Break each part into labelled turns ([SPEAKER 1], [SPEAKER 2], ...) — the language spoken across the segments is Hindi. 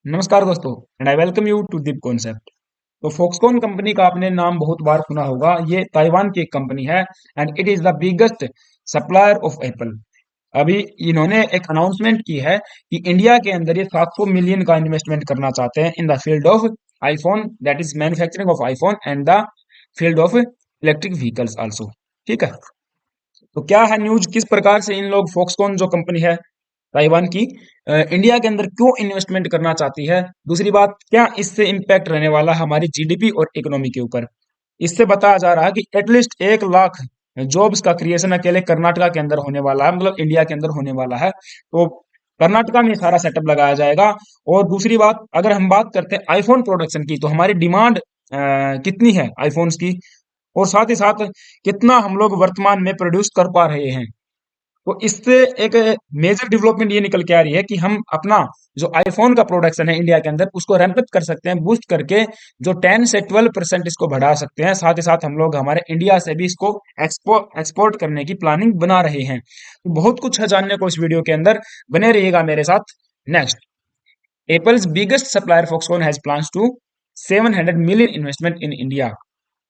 [SPEAKER 1] नमस्कार दोस्तों and I welcome you to Deep concept. तो फॉक्सकॉन कंपनी का आपने नाम बहुत बार सुना होगा। ये ताइवान की एक कंपनी है and it is the biggest supplier of Apple. अभी इन्होंने एक अनाउंसमेंट की है कि इंडिया के अंदर ये 700 मिलियन का इन्वेस्टमेंट करना चाहते हैं in the field of iPhone, that is manufacturing of iPhone and the field of electric vehicles also. ठीक है। तो क्या है न्यूज, किस प्रकार से इन लोग फॉक्सकॉन जो कंपनी है ताइवान की इंडिया के अंदर क्यों इन्वेस्टमेंट करना चाहती है। दूसरी बात, क्या इससे इम्पैक्ट रहने वाला है हमारी जीडीपी और इकोनॉमी के ऊपर। इससे बताया जा रहा है कि एटलीस्ट 1 लाख जॉब्स का क्रिएशन अकेले कर्नाटका के अंदर होने वाला है, मतलब इंडिया के अंदर होने वाला है। तो कर्नाटका में सारा सेटअप लगाया जाएगा। और दूसरी बात, अगर हम बात करते हैं आईफोन प्रोडक्शन की, तो हमारी डिमांड कितनी है आईफोन्स की, और साथ ही साथ कितना हम लोग वर्तमान में प्रोड्यूस कर पा रहे हैं। तो इससे एक मेजर डेवलपमेंट ये निकल के आ रही है कि हम अपना जो आईफोन का प्रोडक्शन है इंडिया के अंदर उसको रैंप अप कर सकते हैं, बूस्ट करके जो 10 से 12% इसको बढ़ा सकते हैं। साथ ही साथ हम लोग हमारे इंडिया से भी इसको एक्सपोर्ट करने की प्लानिंग बना रहे हैं। तो बहुत कुछ है जानने को इस वीडियो के अंदर, बने रहिएगा मेरे साथ। Next, Apple's biggest supplier Foxconn has plans to 700 million investment in India.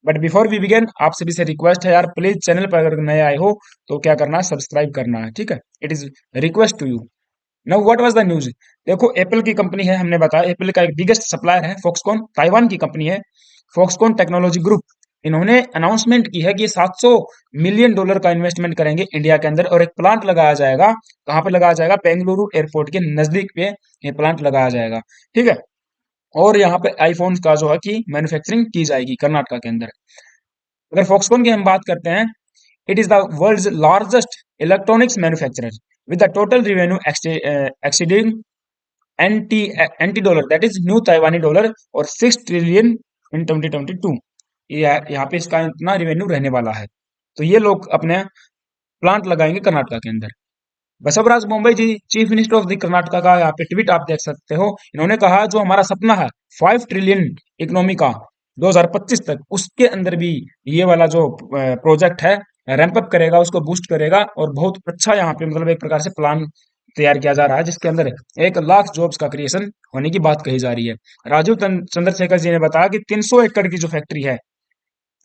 [SPEAKER 1] But before we begin, आप सभी से रिक्वेस्ट है यार, प्लीज चैनल पर अगर नए आए हो तो क्या करना है, सब्सक्राइब करना है। ठीक है, it is request to you. Now what was the news. देखो, एप्पल की कंपनी है, हमने बताया एप्पल का एक बिगेस्ट सप्लायर है फॉक्सकॉन, ताइवान की कंपनी है फॉक्सकॉन टेक्नोलॉजी ग्रुप। इन्होंने अनाउंसमेंट की है कि 700 मिलियन डॉलर का इन्वेस्टमेंट करेंगे इंडिया के अंदर, और एक प्लांट लगाया जाएगा। कहाँ पे लगाया जाएगा? बेंगलुरु एयरपोर्ट के नजदीक पे ये प्लांट लगाया जाएगा। ठीक है। और यहाँ पे आईफोन का जो है कि मैन्युफैक्चरिंग की जाएगी कर्नाटका के अंदर। अगर फॉक्सकॉन की हम बात करते हैं, it is the world's largest electronics manufacturer with the total revenue exceeding NT NT dollar, that is new Taiwanese dollar, और 6 ट्रिलियन इन 2022। यहाँ पे इसका इतना रेवेन्यू रहने वाला है। तो ये लोग अपने प्लांट लगाएंगे कर्नाटका के अंदर। बसवराज मुंबई ji, chief minister of the Karnataka का यहाँ पे ट्वीट आप देख सकते हो। इन्होंने कहा जो हमारा सपना है 5 ट्रिलियन इकोनॉमी का 2025 तक, उसके अंदर भी ये वाला जो प्रोजेक्ट है रैंप अप करेगा, उसको बूस्ट करेगा। और बहुत अच्छा यहाँ पे मतलब एक प्रकार से प्लान तैयार किया जा रहा है, जिसके अंदर 1 लाख जॉब्स का क्रिएशन होने की बात कही जा रही है। राजीव चंद्रशेखर जी ने बताया कि 300 एकड़ की जो फैक्ट्री है,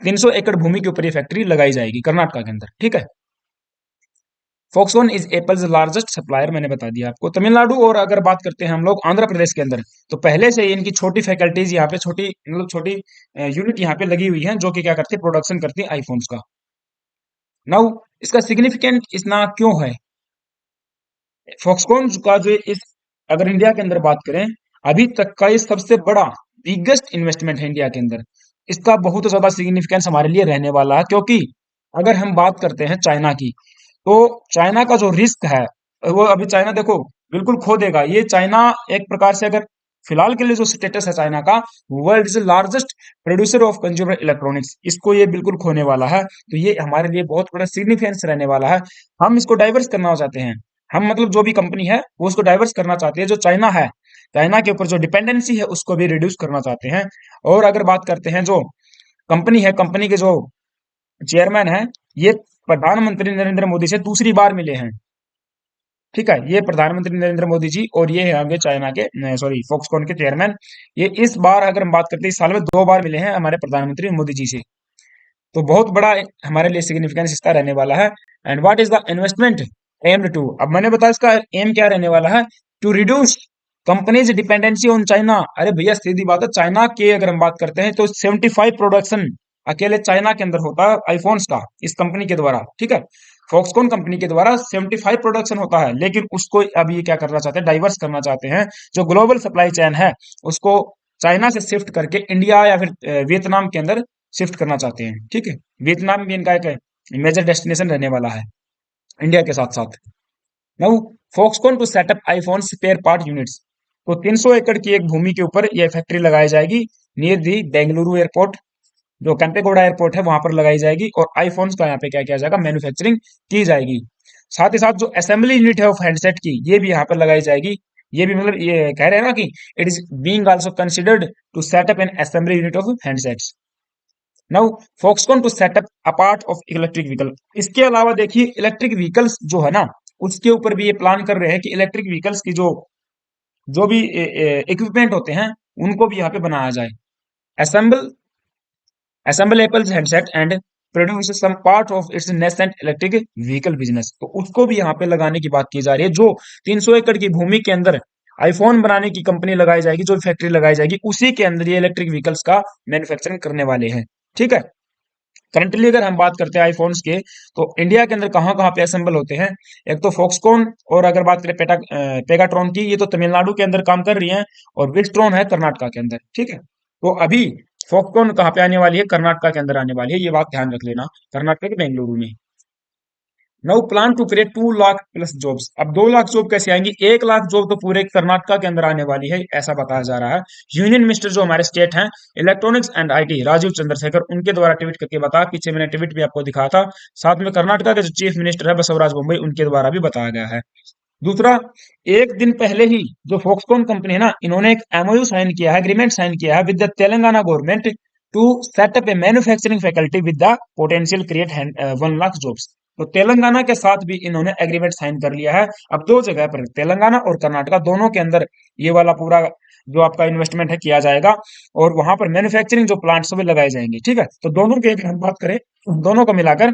[SPEAKER 1] 300 एकड़ भूमि के ऊपर ये फैक्ट्री लगाई जाएगी कर्नाटका के अंदर। ठीक है। Foxconn is apples largest supplier, मैंने बता दिया आपको। तमिलनाडु, और अगर बात करते हैं हम लोग आंध्र प्रदेश के अंदर, तो पहले से ही इनकी छोटी फैकल्टीज यहाँ पे, छोटी मतलब छोटी यूनिट यहाँ पे लगी हुई हैं, जो कि क्या करती है, प्रोडक्शन करती है आईफोन्स का। नाउ, इसका सिग्निफिकेंट इतना क्यों है फॉक्सकॉन का जो इस, अगर इंडिया के अंदर बात करें, अभी तक का ये सबसे बड़ा बिगेस्ट इन्वेस्टमेंट है इंडिया के अंदर। इसका बहुत ज्यादा सिग्निफिकेंस हमारे लिए रहने वाला है, क्योंकि अगर हम बात करते हैं चाइना की, तो चाइना का जो रिस्क है वो अभी चाइना देखो बिल्कुल खो देगा। ये चाइना एक प्रकार से, अगर फिलहाल के लिए जो स्टेटस है चाइना का, world is largest producer of consumer electronics, इसको ये बिल्कुल खोने वाला है। तो ये हमारे लिए बहुत बड़ा सिग्निफिकेंस रहने वाला है। हम इसको डाइवर्स करना चाहते हैं। हम मतलब जो भी कंपनी है वो उसको डाइवर्स करना चाहती है, जो चाइना है, चाइना के ऊपर जो डिपेंडेंसी है उसको भी रिड्यूस करना चाहते हैं। और अगर बात करते हैं जो कंपनी है, कंपनी के जो चेयरमैन है, ये प्रधानमंत्री नरेंद्र मोदी से दूसरी बार मिले हैं। ठीक है, ये प्रधानमंत्री नरेंद्र मोदी जी, और ये है आगे चाइना के, सॉरी, फॉक्सकॉन के चेयरमैन। ये इस बार अगर हम बात करते हैं, इस साल में 2 बार मिले हैं हमारे प्रधानमंत्री मोदी जी से। तो बहुत बड़ा हमारे लिए सिग्निफिकेंस इसका रहने वाला है। And what is the investment aimed to, अब मैंने बताया इसका एम क्या रहने वाला है, to reduce company's dependency on China. अरे भैया सीधी बात है, चाइना के अगर हम बात करते हैं तो 75 प्रोडक्शन अकेले चाइना के अंदर होता है आईफोन्स का, इस कंपनी के द्वारा। ठीक है, फॉक्सकॉन कंपनी के द्वारा 75 प्रोडक्शन होता है, लेकिन उसको अब ये क्या करना चाहते हैं, डाइवर्स करना चाहते हैं। जो ग्लोबल सप्लाई चेन है उसको चाइना से शिफ्ट करके इंडिया या फिर वियतनाम के अंदर शिफ्ट करना चाहते हैं। ठीक है, वियतनाम भी इनका एक मेजर डेस्टिनेशन रहने वाला है इंडिया के साथ साथ। Now, Foxconn to set up iPhone spare part units. तो 300 एकड़ की एक भूमि के ऊपर यह फैक्ट्री लगाई जाएगी, नियर दी बेंगलुरु एयरपोर्ट, जो कैंपेगौड़ा एयरपोर्ट है वहां पर लगाई जाएगी। और आईफोन्स का यहाँ पे क्या किया जाएगा, मैन्युफैक्चरिंग की जाएगी। साथ ही साथ जो असेंबली यूनिट है ऑफ हैंडसेट की, ये भी यहाँ पर लगाई जाएगी। ये भी मतलब ये कह रहे हैं ना कि it is being also considered to set up an assembly unit of handsets. Now, Foxconn to set up a part of electric vehicle. इसके अलावा देखिए इलेक्ट्रिक व्हीकल्स जो है ना, उसके ऊपर भी ये प्लान कर रहे हैं कि इलेक्ट्रिक व्हीकल्स की जो जो भी इक्विपमेंट होते हैं उनको भी यहाँ पे बनाया जाए। Assemble assemble Apple's handset and produces some part of its nascent electric vehicle business। तो उसको भी यहाँ पे लगाने की बात की जा रही है। जो 300 एकड़ की भूमि के अंदर आईफोन बनाने की कंपनी लगाई जाएगी, जो फैक्ट्री लगाई जाएगी, उसी के अंदर ये इलेक्ट्रिक व्हीकल्स का मैन्युफैक्चरिंग करने वाले हैं। ठीक है। करंटली अगर हम बात करते हैं आईफोन्स के, तो इंडिया के अंदर कहाँ कहाँ पे असेंबल होते हैं? एक तो फॉक्सकॉन, और अगर बात करें पेगाट्रॉन की, ये तो तमिलनाडु के अंदर काम कर रही हैं, और विस्ट्रॉन है कर्नाटका के अंदर। ठीक है। तो अभी फॉक्सकॉन कहाँ पे आने वाली है? कर्नाटका के अंदर आने वाली है, ये बात ध्यान रख लेना, कर्नाटका के बेंगलुरु में। Now plan to create 2 lakh plus jobs. अब 2 लाख जॉब कैसे आएंगी? 1 लाख जॉब तो पूरे कर्नाटका के अंदर आने वाली है, ऐसा बताया जा रहा है। यूनियन मिनिस्टर जो हमारे स्टेट हैं, electronics and IT, Rajeev Chandrasekhar, उनके द्वारा ट्वीट करके बताया। पीछे मैंने ट्वीट भी आपको दिखाया था। साथ में कर्नाटका के जो चीफ मिनिस्टर है बसवराज बोम्मई, उनके द्वारा भी बताया गया है। दूसरा, एक दिन पहले ही जो फॉक्सकॉन कंपनी है ना, इन्होंने एक एमओयू साइन किया है, एग्रीमेंट साइन किया है with the Telangana government to set up a manufacturing faculty with the potential create 1 lakh jobs. तो तेलंगाना के साथ भी इन्होंने एग्रीमेंट साइन कर लिया है। अब दो जगह पर, तेलंगाना और कर्नाटका, दोनों के अंदर ये वाला पूरा जो आपका इन्वेस्टमेंट है किया जाएगा, और वहां पर मैन्युफैक्चरिंग जो प्लांट्स भी लगाए जाएंगे। ठीक है। तो दोनों की अगर हम बात करें, दोनों को मिलाकर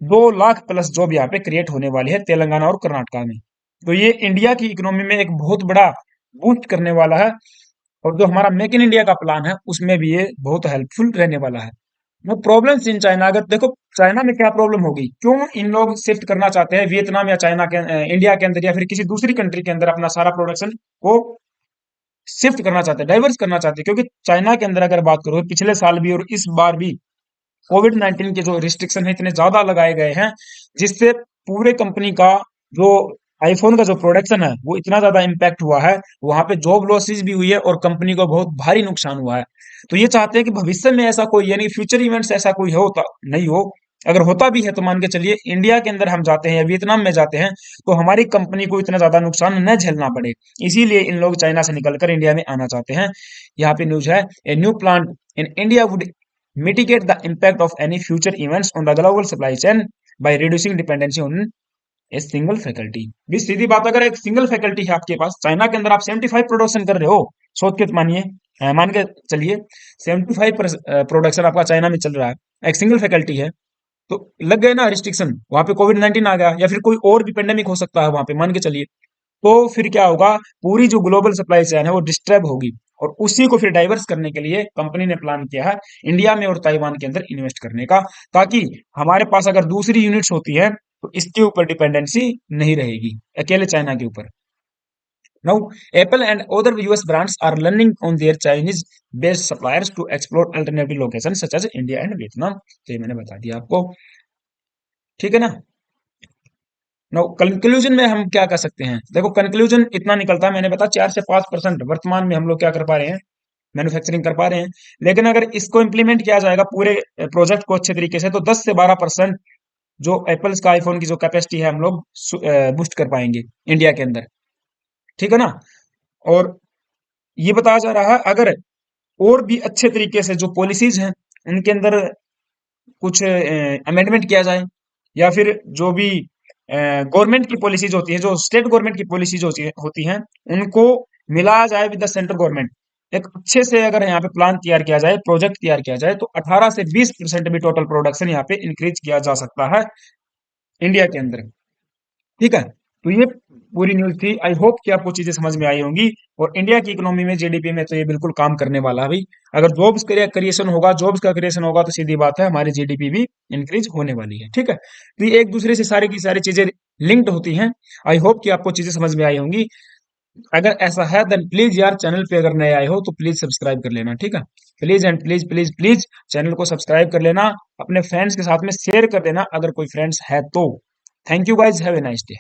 [SPEAKER 1] 2 लाख प्लस जॉब यहाँ पे क्रिएट होने वाली है तेलंगाना और कर्नाटका में। तो ये इंडिया की इकोनॉमी में एक बहुत बड़ा बूस्ट करने वाला है, और जो हमारा मेक इन इंडिया का प्लान है उसमें भी ये बहुत हेल्पफुल रहने वाला है। वो प्रॉब्लम्स इन चाइना, अगर देखो चाइना में क्या प्रॉब्लम होगी, क्यों इन लोग शिफ्ट करना चाहते हैं वियतनाम या चाइना के इंडिया के अंदर, या फिर किसी दूसरी कंट्री के अंदर अपना सारा प्रोडक्शन को शिफ्ट करना चाहते हैं, डाइवर्स करना चाहते हैं? क्योंकि चाइना के अंदर अगर बात करो, पिछले साल भी और इस बार भी कोविड-19 के जो रिस्ट्रिक्शन है इतने ज्यादा लगाए गए हैं, जिससे पूरे कंपनी का जो आईफोन का जो प्रोडक्शन है वो इतना ज्यादा इम्पैक्ट हुआ है, वहां पे जॉब लॉसेस भी हुई है और कंपनी को बहुत भारी नुकसान हुआ है। तो ये चाहते हैं कि भविष्य में ऐसा कोई, यानी फ्यूचर इवेंट्स ऐसा कोई होता नहीं हो। अगर होता भी है तो मान के चलिए इंडिया के अंदर हम जाते हैं या वियतनाम में जाते हैं, तो हमारी कंपनी को इतना ज्यादा नुकसान न झेलना पड़े। इसीलिए इन लोग चाइना से निकलकर इंडिया में आना चाहते हैं। यहाँ पे न्यूज है, a new plant in India would mitigate the impact of any future events on the global supply chain by reducing dependency on a single faculty। भी सीधी बात, अगर एक सिंगल फैकल्टी है आपके पास, चाइना के अंदर आप 75 प्रोडक्शन कर रहे हो, सोच के तो मानिए, मान के चलिए 75 प्रोडक्शन आपका चाइना में चल रहा है, एक सिंगल फैकल्टी है, तो लग गए ना रिस्ट्रिक्शन, वहां पे कोविड-19 आ गया, या फिर कोई और भी पेंडेमिक हो सकता है वहां पे, मान के चलिए, तो फिर क्या होगा? पूरी जो ग्लोबल सप्लाई चेन है वो डिस्टर्ब होगी, और उसी को फिर डाइवर्स करने के लिए कंपनी ने प्लान किया है इंडिया में और ताइवान के अंदर इन्वेस्ट करने का, ताकि हमारे पास अगर दूसरी यूनिट्स होती है तो इसके ऊपर डिपेंडेंसी नहीं रहेगी अकेले चाइना के ऊपर। Now, Apple and other US brands are learning on their Chinese-based suppliers to explore alternative locations such as India and Vietnam। तो ये मैंने बता दिया आपको। ठीक है ना? नो कंक्लूजन में हम क्या कर सकते हैं? देखो कंक्लूजन इतना निकलता है, मैंने बताया 4 से 5% वर्तमान में हम लोग क्या कर पा रहे हैं, मैन्युफैक्चरिंग कर पा रहे हैं। लेकिन अगर इसको इम्प्लीमेंट किया जाएगा पूरे प्रोजेक्ट को अच्छे तरीके से, तो 10 से 12% जो एप्पल्स का आईफोन की जो कैपेसिटी है हम लोग बूस्ट कर पाएंगे इंडिया के अंदर। ठीक है ना? और ये बताया जा रहा है, अगर और भी अच्छे तरीके से जो पॉलिसीज हैं उनके अंदर कुछ अमेंडमेंट किया जाए, या फिर जो भी गवर्नमेंट की पॉलिसीज होती है, जो स्टेट गवर्नमेंट की पॉलिसीज होती हैं, उनको मिलाया जाए विद द सेंट्रल गवर्नमेंट। एक अच्छे से अगर यहाँ पे प्लान तैयार किया जाए, प्रोजेक्ट तैयार किया जाए, तो 18 से 20% भी टोटल प्रोडक्शन यहाँ पे इंक्रीज किया जा सकता है इंडिया के अंदर। ठीक है। तो ये पूरी न्यूज थी। आई होप कि आपको चीजें समझ में आई होंगी, और इंडिया की इकोनॉमी में, जीडीपी में तो ये बिल्कुल काम करने वाला है भाई। अगर जॉब्स क्रिएशन होगा, जॉब्स का क्रिएशन होगा, तो सीधी बात है हमारी जीडीपी भी इंक्रीज होने वाली है। ठीक है। तो ये एक दूसरे से सारी की सारी चीजें लिंक्ड होती हैं। आई होप कि आपको चीजें समझ में आई होंगी। अगर ऐसा है देन प्लीज यार, चैनल पे अगर नए आए हो तो प्लीज सब्सक्राइब कर लेना। ठीक है। Please and please please please channel को सब्सक्राइब कर लेना, अपने फ्रेंड्स के साथ में शेयर कर देना अगर कोई फ्रेंड्स है तो। Thank you guys, have a nice day.